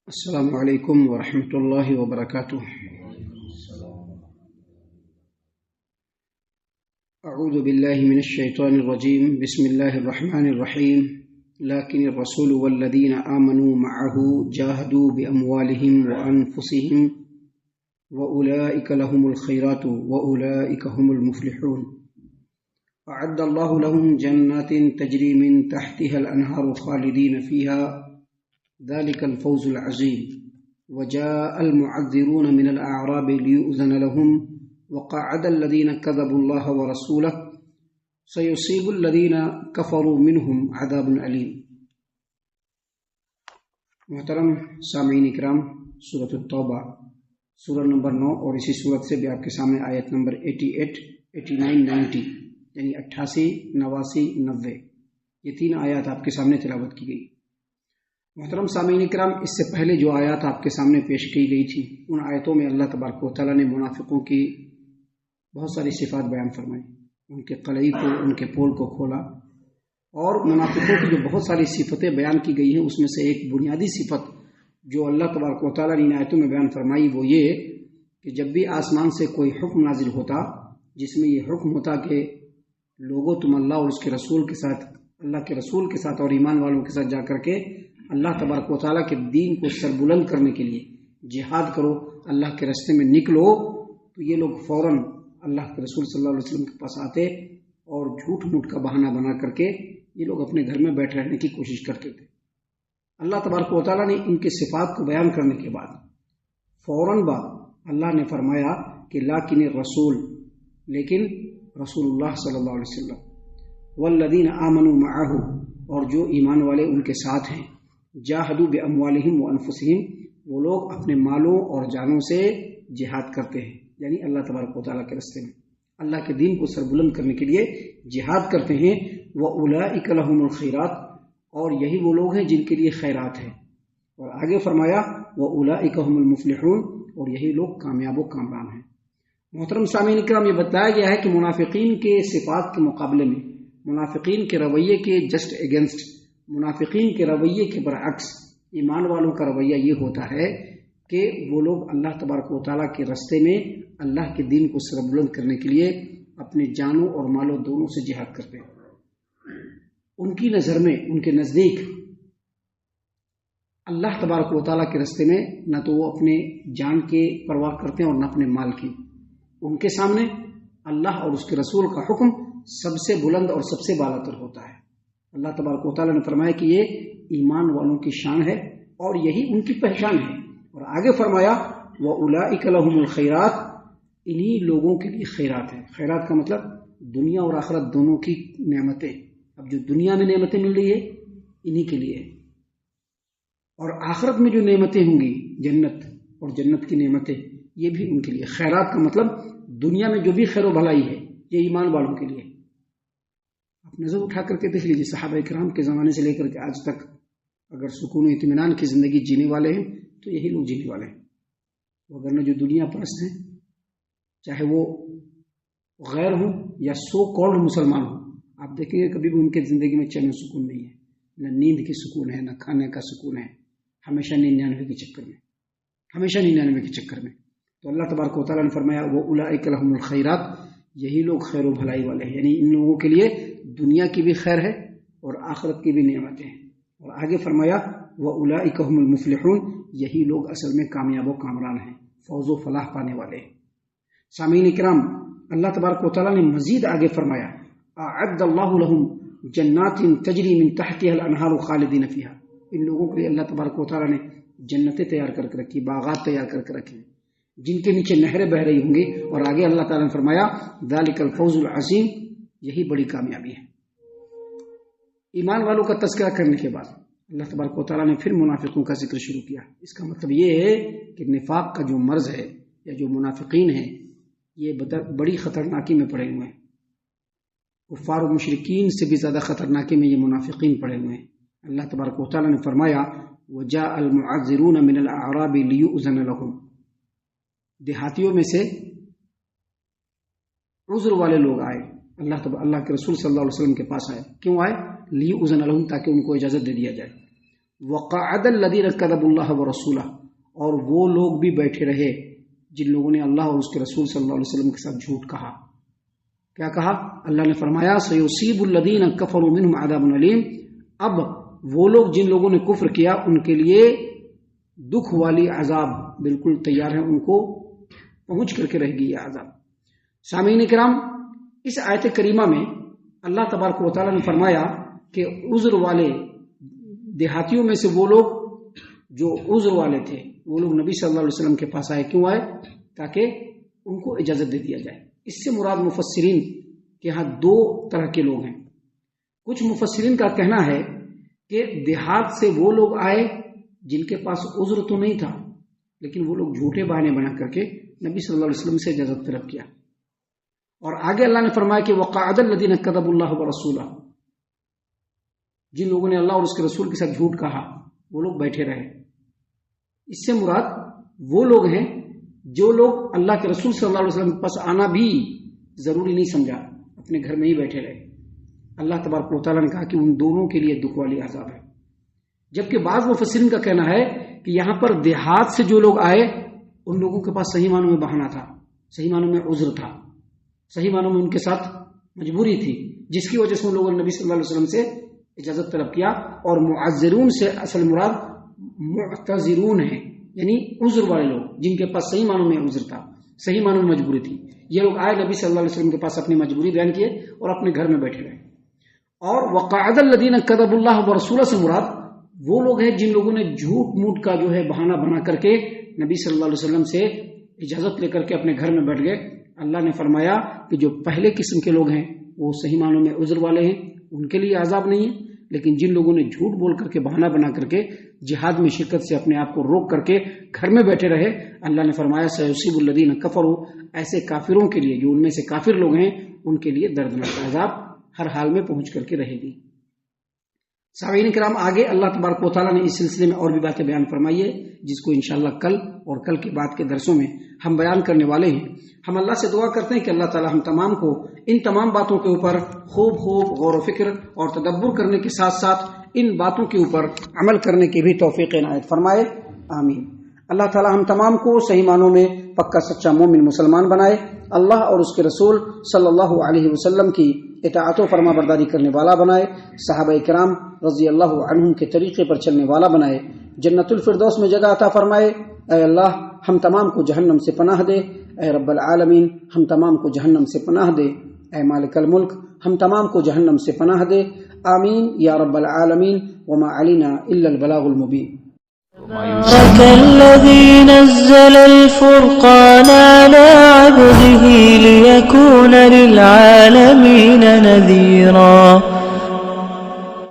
السلام علیکم ورحمۃ اللہ وبرکاتہ۔ اعوذ باللہ من الشیطان الرجیم، بسم اللہ الرحمن الرحیم۔ لكن الرسول والذین آمنوا معه جاهدوا بأموالهم وأنفسهم وأولئك لهم الخيرات وأولئك هم المفلحون۔ أعد الله لهم جنات تجري من تحتها الأنهار خالدين فيها ذلك الفوز العظيم۔ وجاء المعذرون من الأعراب ليؤذن لهم وقعد الذين كذبوا الله ورسوله سيصيب الذين كفروا منهم عذاب عليم۔ محترم سامعین اکرام، سورۃ التوبہ سورہ نمبر 9 اور اسی سورت سے بھی آپ کے سامنے آیت نمبر 88، 89، 90 یعنی 88، 89، 90 یہ تین آیات آپ کے سامنے تلاوت کی گئی۔ محترم سامعین اکرام، اس سے پہلے جو آیات آپ کے سامنے پیش کی گئی تھی ان آیتوں میں اللہ تبارک و تعالیٰ نے منافقوں کی بہت ساری صفات بیان فرمائی، ان کے قلعی کو، ان کے پول کو کھولا، اور منافقوں کی جو بہت ساری صفتیں بیان کی گئی ہیں اس میں سے ایک بنیادی صفت جو اللہ تبارک و تعالیٰ نے ان آیتوں میں بیان فرمائی وہ یہ کہ جب بھی آسمان سے کوئی حکم نازل ہوتا جس میں یہ حکم ہوتا کہ لوگوں تم اللہ اور اس کے رسول کے ساتھ، اللہ کے رسول کے ساتھ اور ایمان والوں کے ساتھ جا کر کے اللہ تبارک و تعالیٰ کے دین کو سربلند کرنے کے لیے جہاد کرو، اللہ کے راستے میں نکلو، تو یہ لوگ فوراً اللہ کے رسول صلی اللہ علیہ وسلم کے پاس آتے اور جھوٹ موٹ کا بہانہ بنا کر کے یہ لوگ اپنے گھر میں بیٹھ رہنے کی کوشش کرتے تھے۔ اللہ تبارک و تعالیٰ نے ان کے صفات کو بیان کرنے کے بعد فوراً اللہ نے فرمایا کہ لیکن الرسول، لیکن رسول اللہ صلی اللہ علیہ وسلم، والذین آمنوا معه، اور جو ایمان والے ان کے ساتھ ہیں، جاہدوا باموالہم وانفسہم، وہ لوگ اپنے مالوں اور جانوں سے جہاد کرتے ہیں، یعنی اللہ تبارک و تعالیٰ کے راستے میں اللہ کے دین کو سربلند کرنے کے لیے جہاد کرتے ہیں۔ وَأُولَئِكَ لَهُمُ الْخَيْرَاتُ، اور یہی وہ لوگ ہیں جن کے لیے خیرات ہے، اور آگے فرمایا وَأُولَئِكَ هُمُ الْمُفْلِحُونَ، اور یہی لوگ کامیاب و کامران ہیں۔ محترم سامعین اکرام، یہ بتایا گیا ہے کہ منافقین کے صفات کے مقابلے میں، منافقین کے رویے کے جسٹ اگینسٹ، منافقین کے رویے کے برعکس ایمان والوں کا رویہ یہ ہوتا ہے کہ وہ لوگ اللہ تبارک و تعالیٰ کے راستے میں اللہ کے دین کو سربلند کرنے کے لیے اپنے جانوں اور مالوں دونوں سے جہاد کرتے ہیں۔ ان کی نظر میں، ان کے نزدیک اللہ تبارک و تعالیٰ کے راستے میں نہ تو وہ اپنے جان کے پرواہ کرتے ہیں اور نہ اپنے مال کی۔ ان کے سامنے اللہ اور اس کے رسول کا حکم سب سے بلند اور سب سے بالا تر ہوتا ہے۔ اللہ تبارک و تعالیٰ نے فرمایا کہ یہ ایمان والوں کی شان ہے اور یہی ان کی پہچان ہے، اور آگے فرمایا وَأُولَئِكَ لَهُمُ الْخَيْرَاتُ، انہی لوگوں کے لیے خیرات ہے۔ خیرات کا مطلب دنیا اور آخرت دونوں کی نعمتیں۔ اب جو دنیا میں نعمتیں مل رہی ہے انہی کے لیے، اور آخرت میں جو نعمتیں ہوں گی، جنت اور جنت کی نعمتیں، یہ بھی ان کے لیے۔ خیرات کا مطلب دنیا میں جو بھی خیر و بھلائی ہے یہ ایمان والوں کے لیے۔ آپ نظر اٹھا کر کے دیکھ لیجیے، صحابہ کرام کے زمانے سے لے کر کے آج تک اگر سکون و اطمینان کی زندگی جینے والے ہیں تو یہی لوگ جینے والے ہیں۔ وگرنہ جو دنیا پرست ہیں، چاہے وہ غیر ہوں یا سو کالڈ مسلمان ہوں، آپ دیکھیں گے کبھی بھی ان کے زندگی میں چین و سکون نہیں ہے، نہ نیند کی سکون ہے، نہ کھانے کا سکون ہے، ہمیشہ 99 کے چکر میں، ہمیشہ 99 کے چکر میں۔ تو اللہ تبارک و تعالیٰ نے فرمایا وَأُولَئِكَ لَهُمُ الْخَيْرَاتُ، یہی لوگ خیر و بھلائی والے ہیں، یعنی ان لوگوں کے لیے دنیا کی بھی خیر ہے اور آخرت کی بھی نعمتیں ہیں۔ اور آگے فرمایا وَأُولَئِكَ هُمُ الْمُفْلِحُونَ، یہی لوگ اصل میں کامیاب و کامران ہیں، فوز و فلاح پانے والے ہیں۔ سامعین اکرام، اللہ تبارک و تعالیٰ نے مزید آگے فرمایا اعد اللہ لہم جنات تجری من تحتها الانہار خالدین فیہا، ان لوگوں کے لیے اللہ تبارک و تعالیٰ نے جنتیں تیار کر کے رکھی، باغات تیار کر کے رکھے جن کے نیچے نہریں بہ رہی ہوں گی، اور آگے اللہ تعالیٰ نے فرمایا ذالک الفوز العظیم، یہی بڑی کامیابی ہے۔ ایمان والوں کا تذکرہ کرنے کے بعد اللہ تبارک و تعالیٰ نے پھر منافقوں کا ذکر شروع کیا۔ اس کا مطلب یہ ہے کہ نفاق کا جو مرض ہے یا جو منافقین ہیں یہ بڑی خطرناکی میں پڑے ہوئے ہیں۔ کفار و مشرکین سے بھی زیادہ خطرناکی میں یہ منافقین پڑے ہوئے ہیں۔ اللہ تبارک و تعالیٰ نے فرمایا وَجَاءَ الْمُعَذِّرُونَ مِنَ الْأَعْرَابِ لِيُؤْذَنَ لَهُمْ، دیہاتیوں میں سے عذر والے لوگ آئے، اللہ کے رسول صلی اللہ علیہ وسلم کے پاس آئے۔ کیوں آئے؟ لِيُؤْذَنَ لَهُمْ، تاکہ ان کو اجازت دے دیا جائے۔ وقعد الذین کذبوا اللہ ورسولہ، اور وہ لوگ بھی بیٹھے رہے جن لوگوں نے اللہ اور اس کے رسول صلی اللہ علیہ وسلم کے ساتھ جھوٹ کہا۔ کیا کہا؟ اللہ نے فرمایا سیصیب الذین کفروا منہم عذاب علیم، اب وہ لوگ جن لوگوں نے کفر کیا ان کے لیے دکھ والی عذاب بالکل تیار ہے، ان کو پہنچ کر کے رہے گی یہ عذاب۔ سامعین کرام، اس آیت کریمہ میں اللہ تبارک و تعالیٰ نے فرمایا کہ عذر والے دیہاتیوں میں سے وہ لوگ جو عذر والے تھے وہ لوگ نبی صلی اللہ علیہ وسلم کے پاس آئے۔ کیوں آئے؟ تاکہ ان کو اجازت دے دیا جائے۔ اس سے مراد مفسرین کے ہاں دو طرح کے لوگ ہیں۔ کچھ مفسرین کا کہنا ہے کہ دیہات سے وہ لوگ آئے جن کے پاس عذر تو نہیں تھا، لیکن وہ لوگ جھوٹے بہانے بنا کر کے نبی صلی اللہ علیہ وسلم سے اجازت طلب کیا۔ اور آگے اللہ نے فرمایا کہ وقعد الذین کذبوا اللہ ورسولہ، جن لوگوں نے اللہ اور اس کے رسول کے ساتھ جھوٹ کہا وہ لوگ بیٹھے رہے۔ اس سے مراد وہ لوگ ہیں جو لوگ اللہ کے رسول صلی اللہ علیہ وسلم کے پاس آنا بھی ضروری نہیں سمجھا، اپنے گھر میں ہی بیٹھے رہے۔ اللہ تبارک و تعالیٰ نے کہا کہ ان دونوں کے لیے دکھ والی عذاب ہے۔ جبکہ بعض مفسرین کا کہنا ہے کہ یہاں پر دیہات سے جو لوگ آئے ان لوگوں کے پاس صحیح معنوں میں بہانہ تھا، صحیح معنوں میں عذر تھا، صحیح معنوں میں ان کے ساتھ مجبوری تھی، جس کی وجہ سے ان لوگوں نے نبی صلی اللہ علیہ وسلم سے اجازت طلب کیا۔ اور معذرون سے اصل مراد معتذرون ہیں، یعنی عذر والے لوگ جن کے پاس صحیح معنوں میں عذر تھا، صحیح معنوں میں مجبوری تھی۔ یہ لوگ آئے نبی صلی اللہ علیہ وسلم کے پاس اپنی مجبوری بیان کیے اور اپنے گھر میں بیٹھے رہے۔ اور وقعد الذین کذبوا اللہ ورسولہ سے مراد وہ لوگ ہیں جن لوگوں نے جھوٹ موٹ کا جو ہے بہانہ بنا کر کے نبی صلی اللہ علیہ وسلم سے اجازت لے کر کے اپنے گھر میں بیٹھ گئے۔ اللہ نے فرمایا کہ جو پہلے قسم کے لوگ ہیں وہ صحیح معنوں میں عذر والے ہیں، ان کے لیے عذاب نہیں ہے، لیکن جن لوگوں نے جھوٹ بول کر کے بہانہ بنا کر کے جہاد میں شرکت سے اپنے آپ کو روک کر کے گھر میں بیٹھے رہے، اللہ نے فرمایا سیصیب الذین کفروا، ایسے کافروں کے لیے جو ان میں سے کافر لوگ ہیں ان کے لیے دردناک عذاب ہر حال میں پہنچ کر کے رہے گی۔ سامعین کرام، آگے اللہ تبارک و تعالیٰ نے اس سلسلے میں اور بھی باتیں بیان فرمائی ہے جس کو انشاءاللہ کل اور کل کے بعد کے درسوں میں ہم بیان کرنے والے ہیں۔ ہم اللہ سے دعا کرتے ہیں کہ اللہ تعالیٰ ہم تمام کو ان تمام باتوں کے اوپر خوب غور و فکر اور تدبر کرنے کے ساتھ ساتھ ان باتوں کے اوپر عمل کرنے کی بھی توفیق عنایت فرمائے، آمین۔ اللہ تعالیٰ ہم تمام کو صحیح معنوں میں پکا سچا مومن مسلمان بنائے، اللہ اور اس کے رسول صلی اللہ علیہ وسلم کی اطاعت و فرما برداری کرنے والا بنائے، صحابہ کرام رضی اللہ عنہم کے طریقے پر چلنے والا بنائے، جنت الفردوس میں جگہ عطا فرمائے۔ اے اللہ ہم تمام کو جہنم سے پناہ دے، اے رب العالمین ہم تمام کو جہنم سے پناہ دے، اے مالک الملک ہم تمام کو جہنم سے پناہ دے، آمین یا رب العالمین، وما علینا الا البلاغ المبین۔ تبارك الذي نزل الفرقان على عبده ليكون للعالمين نذيرا